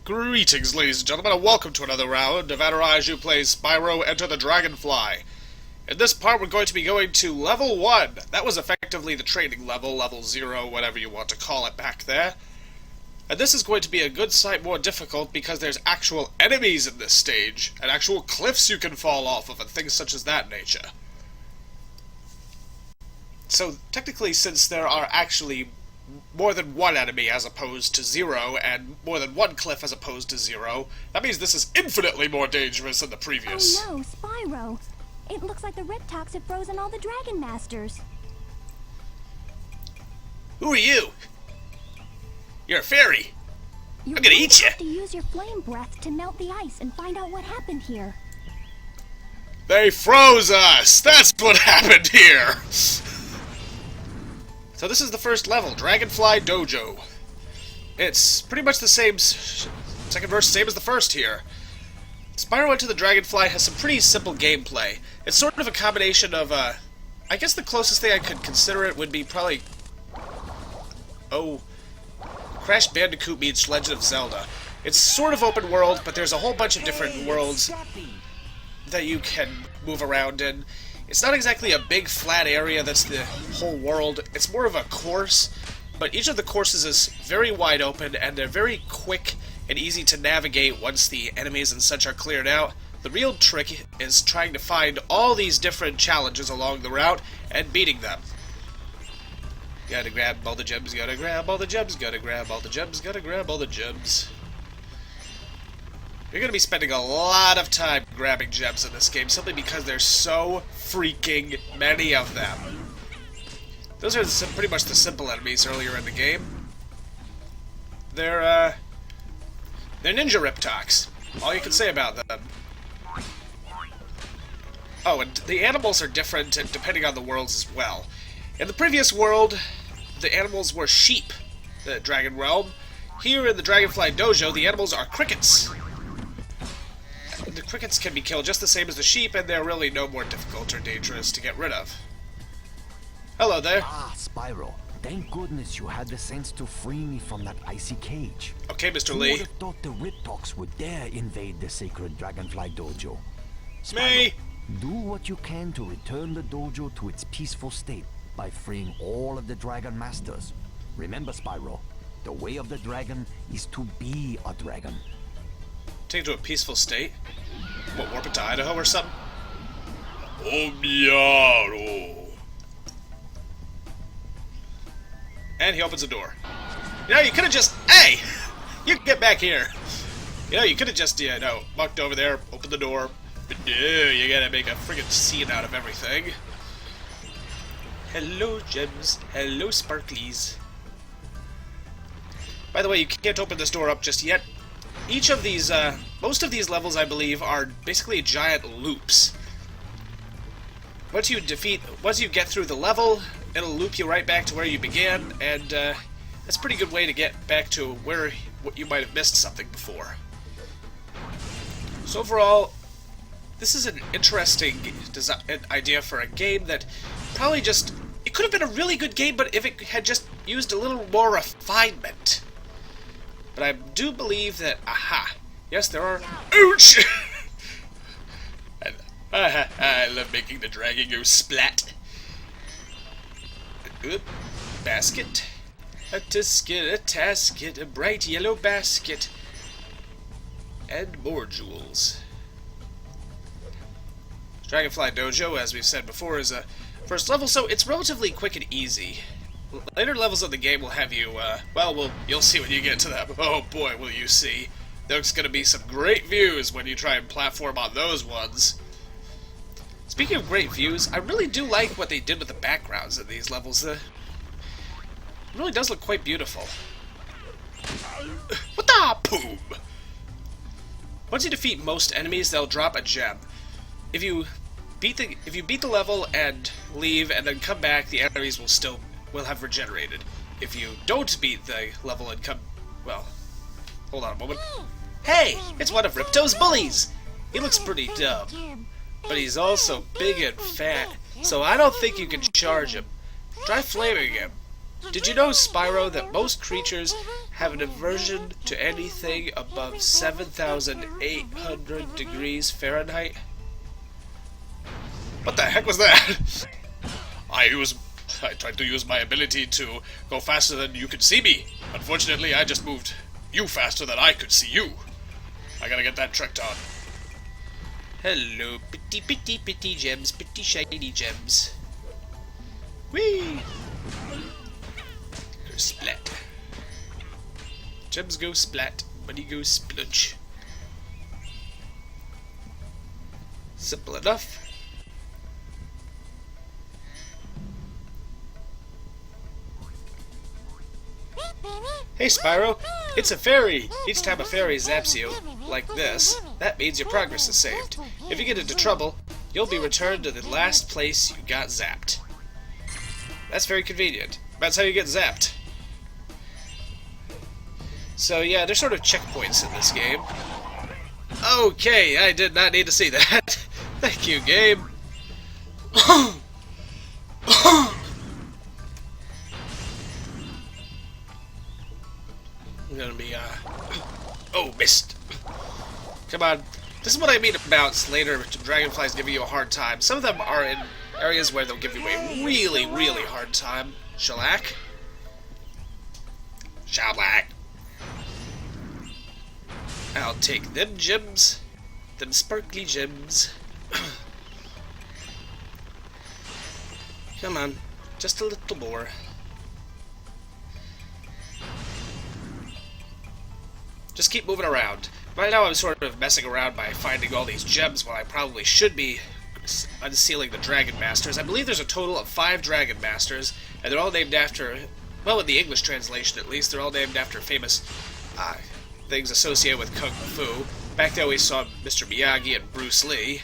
Greetings, ladies and gentlemen, and welcome to another round of Adiraiju plays Spyro Enter the Dragonfly. In this part, we're going to be going to level 1. That was effectively the training level, level 0, whatever you want to call it back there. And this is going to be a good sight more difficult because there's actual enemies in this stage, and actual cliffs you can fall off of, and things such as that nature. So, technically, since there are actually more than one enemy as opposed to 0, and more than one cliff as opposed to 0, that means this is infinitely more dangerous than the previous. Oh no, Spyro! It looks like the Riptocs have frozen all the Dragon Masters. Who are you? You're a fairy. I'm gonna eat you. You have to use your flame breath to melt the ice and find out what happened here. They froze us! That's what happened here! So this is the first level, Dragonfly Dojo. It's pretty much the same, second verse, same as the first here. Spyro Enter the Dragonfly has some pretty simple gameplay. It's sort of a combination of, I guess the closest thing I could consider it would be probably, Crash Bandicoot meets Legend of Zelda. It's sort of open world, but there's a whole bunch of different worlds that you can move around in. It's not exactly a big flat area that's the whole world. It's more of a course, but each of the courses is very wide open, and they're very quick and easy to navigate once the enemies and such are cleared out. The real trick is trying to find all these different challenges along the route and beating them. Gotta grab all the gems, gotta grab all the gems, gotta grab all the gems, gotta grab all the gems. You're going to be spending a lot of time grabbing gems in this game, simply because there's so freaking many of them. Those are pretty much the simple enemies earlier in the game. They're ninja Riptocs. All you can say about them. Oh, and the animals are different depending on the worlds as well. In the previous world, the animals were sheep, the Dragon Realm. Here in the Dragonfly Dojo, the animals are crickets. The crickets can be killed just the same as the sheep, and they're really no more difficult or dangerous to get rid of. Hello there. Ah, Spyro. Thank goodness you had the sense to free me from that icy cage. Okay, Mr. Who Lee. would have thought the Riptocs would dare invade the sacred Dragonfly Dojo? Me! Do what you can to return the dojo to its peaceful state by freeing all of the Dragon Masters. Remember, Spyro, the way of the dragon is to be a dragon. Take it to a peaceful state? What, warp it to Idaho or something? Omiaro. And he opens the door. You know, you could have just... Hey! You can get back here. You know, you could have just, walked over there, opened the door. But no, you gotta make a friggin' scene out of everything. Hello, gems. Hello, sparklies. By the way, you can't open this door up just yet. Each of these, most of these levels, I believe, are basically giant loops. Once you get through the level, it'll loop you right back to where you began, and that's a pretty good way to get back to where you might have missed something before. So overall, this is an interesting idea for a game that probably just... It could have been a really good game, but if it had just used a little more refinement. But I do believe that, yes, there are... Ouch! And, I love making the dragon go splat. Oop, basket. A tisket, a tasket, a bright yellow basket. And more jewels. Dragonfly Dojo, as we've said before, is a first level, so it's relatively quick and easy. Later levels of the game will have you, you'll see when you get to them. Oh boy, will you see. There's gonna be some great views when you try and platform on those ones. Speaking of great views, I really do like what they did with the backgrounds in these levels. It really does look quite beautiful. What the poom? Once you defeat most enemies, they'll drop a gem. If you beat the level and leave and then come back, the enemies will have regenerated. If you don't beat the level and hold on a moment. Hey, it's one of Ripto's bullies. He looks pretty dumb, but he's also big and fat, so I don't think you can charge him. Try flaming him. Did you know, Spyro, that most creatures have an aversion to anything above 7,800 degrees Fahrenheit? What the heck was that? I tried to use my ability to go faster than you could see me. Unfortunately, I just moved you faster than I could see you. I gotta get that tricked on. Hello, pretty gems, pretty shiny gems. Whee! Go splat. Gems go splat, money goes splunch. Simple enough. Hey Spyro, it's a fairy! Each time a fairy zaps you, like this, that means your progress is saved. If you get into trouble, you'll be returned to the last place you got zapped. That's very convenient. That's how you get zapped. So yeah, there's sort of checkpoints in this game. Okay, I did not need to see that. Thank you, game. I'm gonna be, oh, missed. Come on. This is what I mean about later dragonflies giving you a hard time. Some of them are in areas where they'll give you a really, really hard time. Shellac. Shellac. I'll take them gems. Them sparkly gems. Come on. Just a little more. Just keep moving around. Right now I'm sort of messing around by finding all these gems when I probably should be unsealing the Dragon Masters. I believe there's a total of 5 Dragon Masters, and they're all named after, well, in the English translation at least, they're all named after famous things associated with Kung Fu. Back there we saw Mr. Miyagi and Bruce Lee,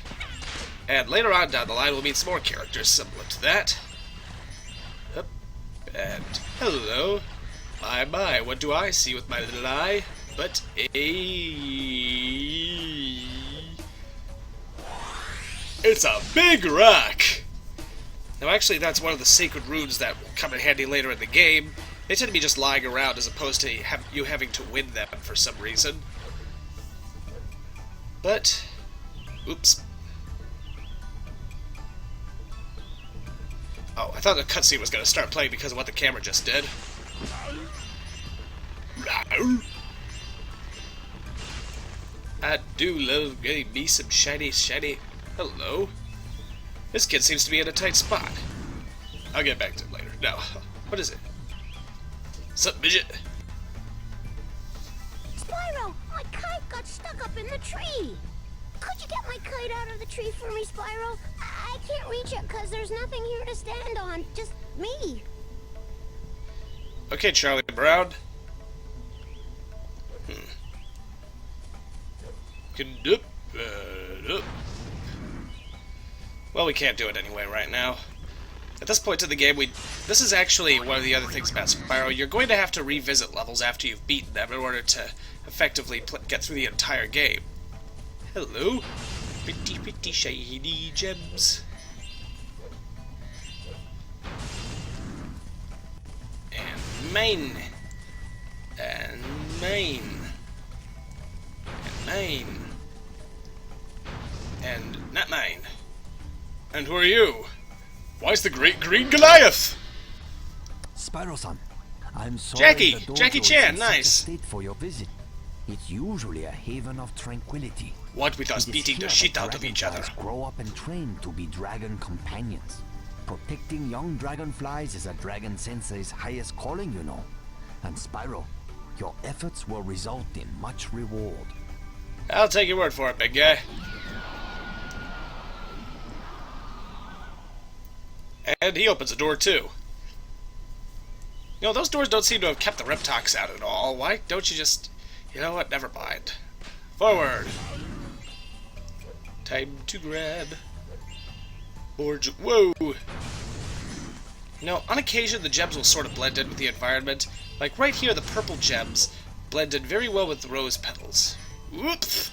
and later on down the line we'll meet some more characters similar to that. Up, and hello. My, what do I see with my little eye? But it's a big rock! Now actually that's one of the sacred runes that will come in handy later in the game. They tend to be just lying around as opposed to you having to win them for some reason. But, oops. Oh, I thought the cutscene was going to start playing because of what the camera just did. I do love getting me some shiny. Hello. This kid seems to be in a tight spot. I'll get back to him later. No. What is it? Sup, midget? Spyro, my kite got stuck up in the tree. Could you get my kite out of the tree for me, Spyro? I can't reach it because there's nothing here to stand on. Just me. Okay, Charlie Brown. Well, we can't do it anyway right now. At this point in the game, this is actually one of the other things about Spyro. You're going to have to revisit levels after you've beaten them in order to effectively get through the entire game. Hello. Pretty shiny gems. And mine. And mine. And mine. And not mine. And who are you? Why's the Great Green Goliath? Spyro-san, I'm sorry Jackie! the dojo Jackie is Chan, in such a nice. state for your visit. It's usually a haven of tranquility. What with us It is beating the here shit that out of each other? dragonflies grow up and train to be dragon companions. Protecting young dragonflies is a dragon sensei's highest calling, you know. And Spyro, your efforts will result in much reward. I'll take your word for it, big guy. And he opens a door too. You know, those doors don't seem to have kept the Reptox out at all. Why don't you just... You know what? Never mind. Forward. Time to grab. Whoa! You know, on occasion the gems will sort of blend in with the environment. Like right here, the purple gems blend in very well with the rose petals. Whoops!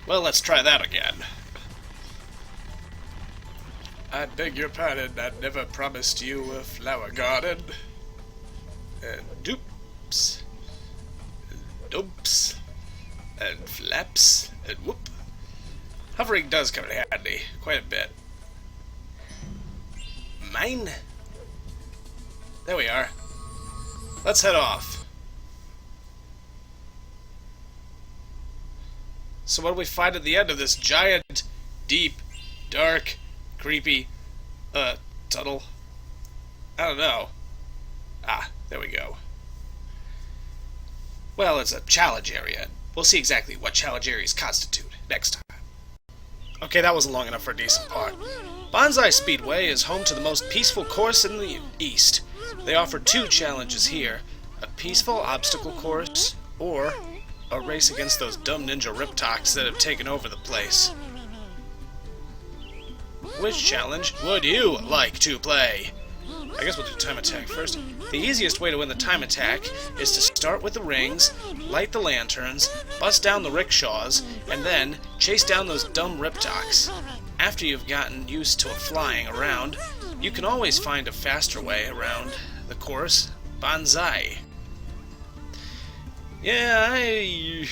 Well, let's try that again. I beg your pardon, I never promised you a flower garden. And doops. And dumps. And flaps. And whoop. Hovering does come in handy, quite a bit. Mine? There we are. Let's head off. So what do we find at the end of this giant, deep, dark, creepy, tunnel? I don't know. Ah, there we go. Well, it's a challenge area. We'll see exactly what challenge areas constitute next time. Okay, that wasn't long enough for a decent part. Bonsai Speedway is home to the most peaceful course in the East. They offer 2 challenges here. A peaceful obstacle course, or a race against those dumb ninja riptocs that have taken over the place. Which challenge would you like to play? I guess we'll do time attack first. The easiest way to win the time attack is to start with the rings, light the lanterns, bust down the rickshaws, and then chase down those dumb riptocs. After you've gotten used to flying around, you can always find a faster way around the course. Bonsai. Yeah, I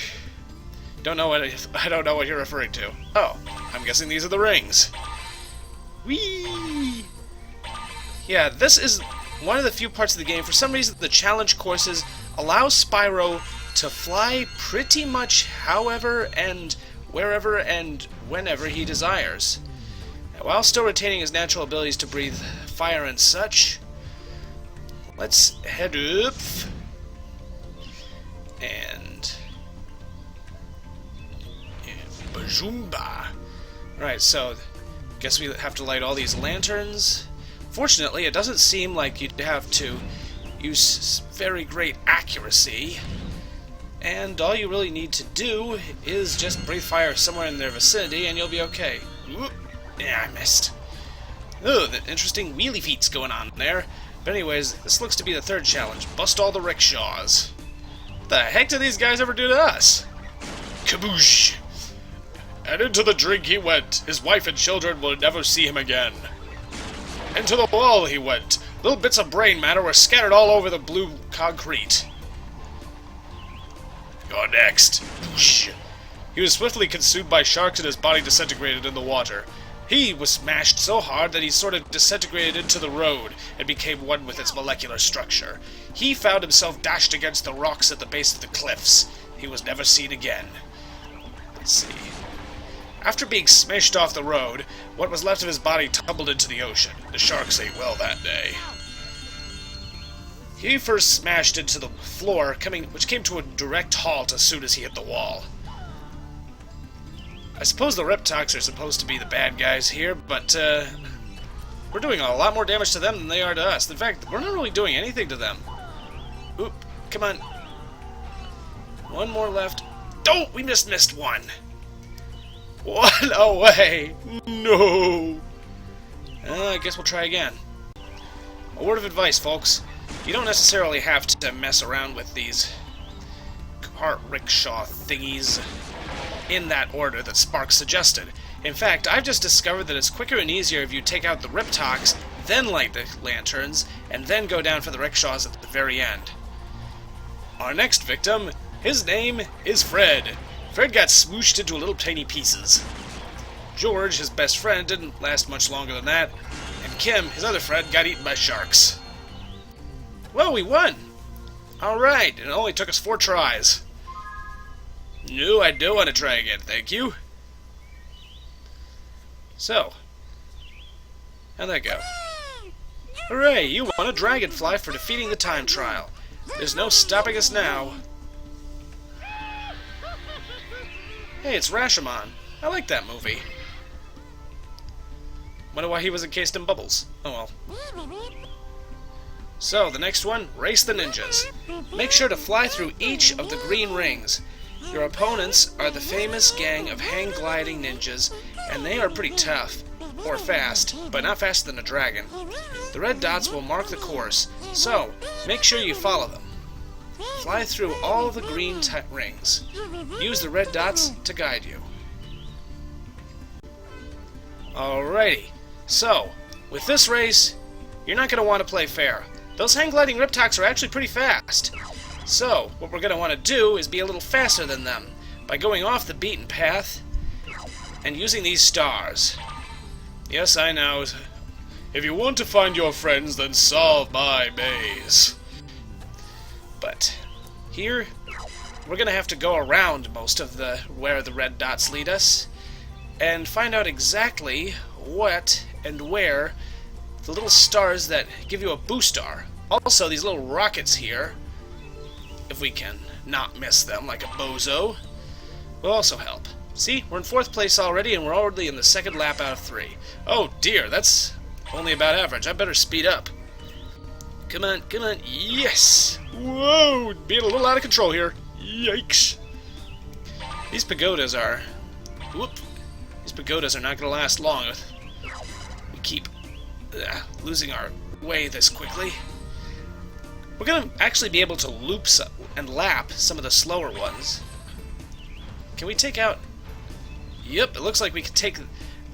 don't know what you're referring to. Oh, I'm guessing these are the rings. Whee! Yeah, this is one of the few parts of the game. For some reason, the challenge courses allow Spyro to fly pretty much however and wherever and whenever he desires, while still retaining his natural abilities to breathe fire and such. Let's head up. And Bajoomba. Right, so guess we have to light all these lanterns. Fortunately, it doesn't seem like you'd have to use very great accuracy, and all you really need to do is just breathe fire somewhere in their vicinity and you'll be okay. Oop. Yeah, I missed. Oh, the interesting wheelie feats going on there. But anyways, this looks to be the 3rd challenge. Bust all the rickshaws. What the heck did these guys ever do to us? Kaboosh! And into the drink he went. His wife and children will never see him again. Into the wall he went. Little bits of brain matter were scattered all over the blue concrete. You're next. He was swiftly consumed by sharks and his body disintegrated in the water. He was smashed so hard that he sort of disintegrated into the road and became one with its molecular structure. He found himself dashed against the rocks at the base of the cliffs. He was never seen again. Let's see. After being smashed off the road, what was left of his body tumbled into the ocean. The sharks ate well that day. He first smashed into the floor, which came to a direct halt as soon as he hit the wall. I suppose the Riptocs are supposed to be the bad guys here, but we're doing a lot more damage to them than they are to us. In fact, we're not really doing anything to them. Oop, come on. One more left. Oh, we just missed one. One away. No. I guess we'll try again. A word of advice, folks. You don't necessarily have to mess around with these cart rickshaw thingies in that order that Sparks suggested. In fact, I've just discovered that it's quicker and easier if you take out the Riptocs, then light the lanterns, and then go down for the rickshaws at the very end. Our next victim, his name is Fred. Fred got smooshed into little tiny pieces. George, his best friend, didn't last much longer than that, and Kim, his other friend, got eaten by sharks. Well, we won! Alright, and it only took us 4 tries. No, I don't want to try again, thank you. So, how'd that go? Hooray, you won a dragonfly for defeating the time trial. There's no stopping us now. Hey, it's Rashomon. I like that movie. Wonder why he was encased in bubbles. Oh well. So, the next one, Race the Ninjas. Make sure to fly through each of the green rings. Your opponents are the famous gang of hang-gliding ninjas, and they are pretty tough, or fast, but not faster than a dragon. The red dots will mark the course, so make sure you follow them. Fly through all the green rings. Use the red dots to guide you. Alrighty, So, with this race, you're not going to want to play fair. Those hang-gliding Riptocs are actually pretty fast. So, what we're going to want to do is be a little faster than them by going off the beaten path and using these stars. Yes, I know. If you want to find your friends, then solve my maze. But here, we're going to have to go around most of where the red dots lead us and find out exactly what and where the little stars that give you a boost are. Also, these little rockets here, if we can not miss them like a bozo, will also help. See, we're in 4th place already, and we're already in the 2nd lap out of 3. Oh dear, that's only about average. I better speed up. Come on, come on, yes! Whoa, being a little out of control here. Yikes. These pagodas are... Whoop. These pagodas are not going to last long. We keep losing our way this quickly. We're going to actually be able to loop and lap some of the slower ones. Can we take out... Yep, it looks like we can take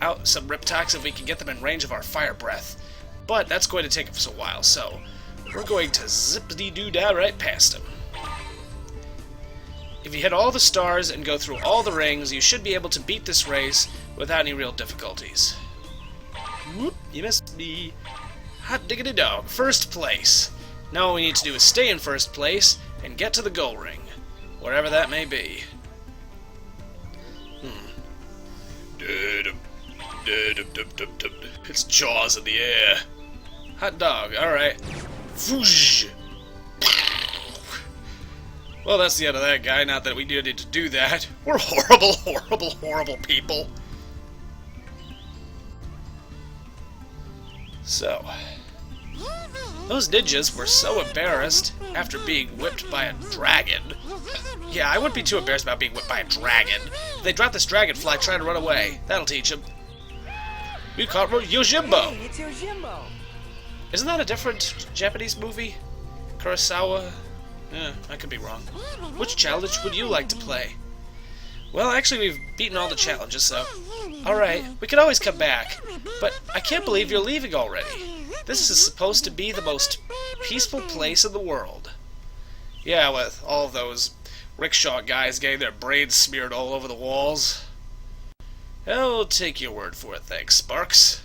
out some Riptocs if we can get them in range of our fire breath. But that's going to take us a while, so we're going to zippity-doo-dah right past them. If you hit all the stars and go through all the rings, you should be able to beat this race without any real difficulties. Whoop, you missed me. Hot diggity dog, 1st place. Now all we need to do is stay in 1st place and get to the goal ring, wherever that may be. It's Jaws in the air. Hot dog, alright. Well, that's the end of that guy, not that we needed to do that. We're horrible, horrible, horrible people. So, those ninjas were so embarrassed after being whipped by a dragon. Yeah, I wouldn't be too embarrassed about being whipped by a dragon. If they drop this dragonfly trying to run away, that'll teach them. We caught Yojimbo. Hey, it's Yojimbo. Isn't that a different Japanese movie? Kurosawa? I could be wrong. Which challenge would you like to play? Well, actually, we've beaten all the challenges, so... Alright, we can always come back. But I can't believe you're leaving already. This is supposed to be the most peaceful place in the world. Yeah, with all those rickshaw guys getting their brains smeared all over the walls. I'll take your word for it, thanks, Sparks.